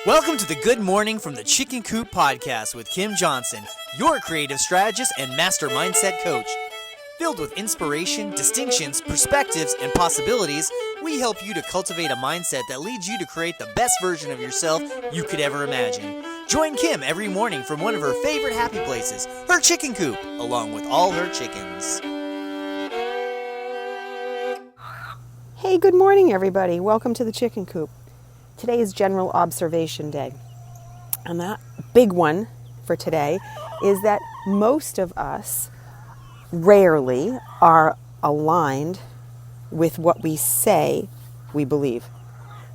Welcome to the Good Morning from the Chicken Coop podcast with Kim Johnson, your creative strategist and master mindset coach. Filled with inspiration, distinctions, perspectives, and possibilities, we help you to cultivate a mindset that leads you to create the best version of yourself you could ever imagine. Join Kim every morning from one of her favorite happy places, her chicken coop, along with all her chickens. Hey, good morning, everybody. Welcome to the Chicken Coop. Today is General Observation Day. And that big one for today is that most of us rarely are aligned with what we say we believe.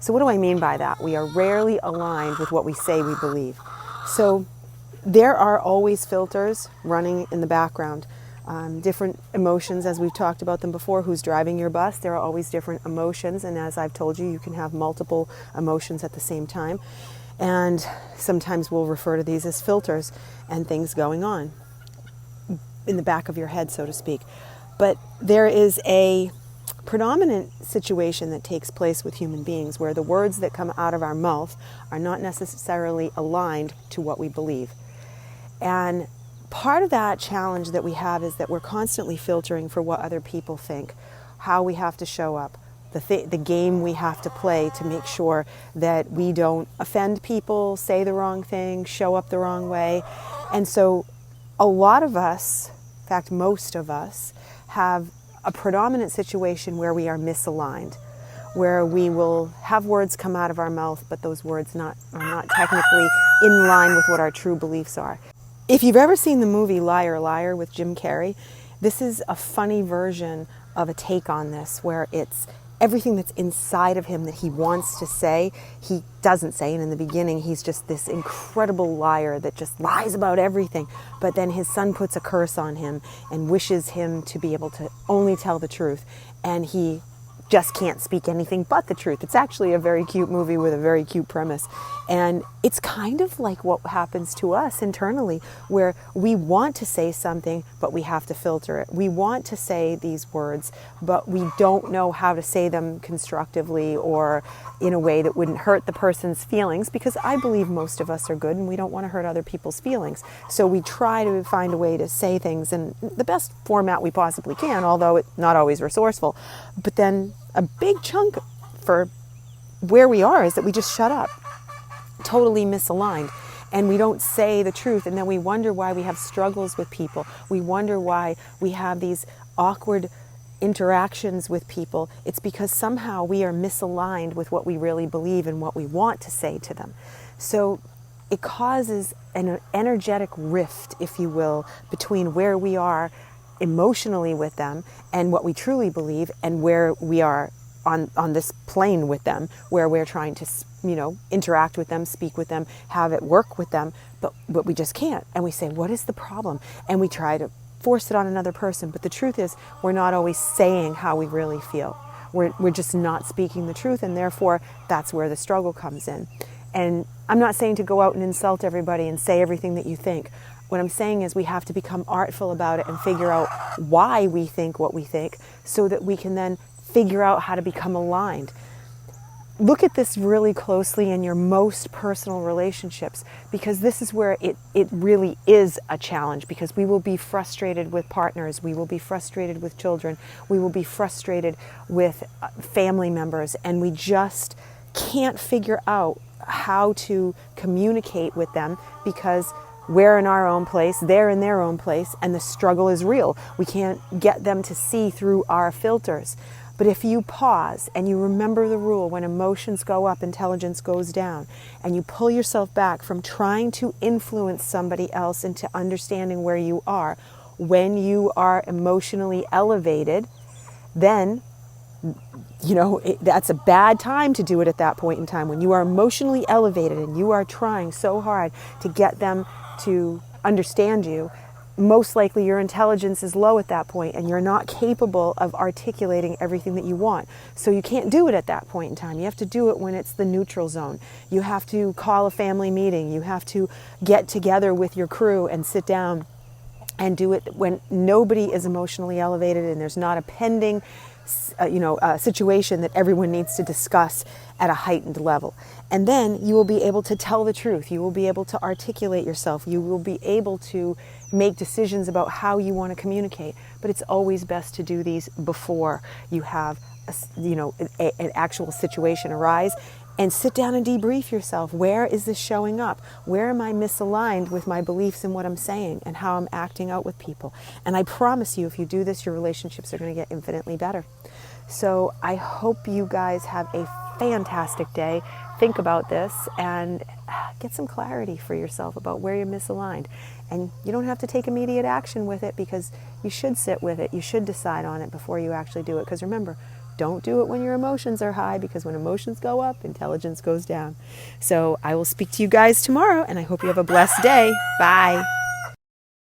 So what do I mean by that? We are rarely aligned with what we say we believe. So there are always filters running in the background. Different emotions, as we've talked about them before. Who's driving your bus? There are always different emotions, and as I've told you, you can have multiple emotions at the same time. And sometimes we'll refer to these as filters and things going on in the back of your head, so to speak. But there is a predominant situation that takes place with human beings where the words that come out of our mouth are not necessarily aligned to what we believe. And part of that challenge that we have is that we're constantly filtering for what other people think, how we have to show up, the game we have to play to make sure that we don't offend people, say the wrong thing, show up the wrong way. And so a lot of us, in fact most of us, have a predominant situation where we are misaligned, where we will have words come out of our mouth, but those words are not technically in line with what our true beliefs are. If you've ever seen the movie Liar, Liar with Jim Carrey, this is a funny version of a take on this, where it's everything that's inside of him that he wants to say, he doesn't say. And in the beginning, he's just this incredible liar that just lies about everything. But then his son puts a curse on him and wishes him to be able to only tell the truth. And he just can't speak anything but the truth. It's actually a very cute movie with a very cute premise. And it's kind of like what happens to us internally, where we want to say something, but we have to filter it. We want to say these words, but we don't know how to say them constructively or in a way that wouldn't hurt the person's feelings, because I believe most of us are good and we don't want to hurt other people's feelings. So we try to find a way to say things in the best format we possibly can, although it's not always resourceful. But then a big chunk for where we are is that we just shut up, totally misaligned, and we don't say the truth. And then we wonder why we have struggles with people. We wonder why we have these awkward interactions with people. It's because somehow we are misaligned with what we really believe and what we want to say to them. So it causes an energetic rift, if you will, between where we are emotionally with them and what we truly believe, and where we are on this plane with them, where we're trying to, interact with them, speak with them, have it work with them, but we just can't. And we say, what is the problem? And we try to force it on another person. But the truth is, we're not always saying how we really feel. We're just not speaking the truth, and therefore that's where the struggle comes in. And I'm not saying to go out and insult everybody and say everything that you think. What I'm saying is we have to become artful about it and figure out why we think what we think, so that we can then figure out how to become aligned. Look at this really closely in your most personal relationships, because this is where it really is a challenge, because we will be frustrated with partners, we will be frustrated with children, we will be frustrated with family members, and we just can't figure out how to communicate with them, because we're in our own place, they're in their own place, and the struggle is real. We can't get them to see through our filters. But if you pause and you remember the rule, when emotions go up, intelligence goes down, and you pull yourself back from trying to influence somebody else into understanding where you are, when you are emotionally elevated, then that's a bad time to do it at that point in time. When you are emotionally elevated and you are trying so hard to get them to understand you, most likely your intelligence is low at that point, and you're not capable of articulating everything that you want. So you can't do it at that point in time. You have to do it when it's the neutral zone. You have to call a family meeting. You have to get together with your crew and sit down and do it when nobody is emotionally elevated and there's not a pending situation that everyone needs to discuss at a heightened level. And then you will be able to tell the truth. You will be able to articulate yourself. You will be able to make decisions about how you want to communicate. But it's always best to do these before you have an actual situation arise, and sit down and debrief yourself. Where is this showing up? Where am I misaligned with my beliefs and what I'm saying and how I'm acting out with people? And I promise you, if you do this, your relationships are going to get infinitely better. So I hope you guys have a fantastic day. Think about this and get some clarity for yourself about where you're misaligned. And you don't have to take immediate action with it, because you should sit with it. You should decide on it before you actually do it. Because remember, don't do it when your emotions are high, because when emotions go up, intelligence goes down. So I will speak to you guys tomorrow, and I hope you have a blessed day. Bye.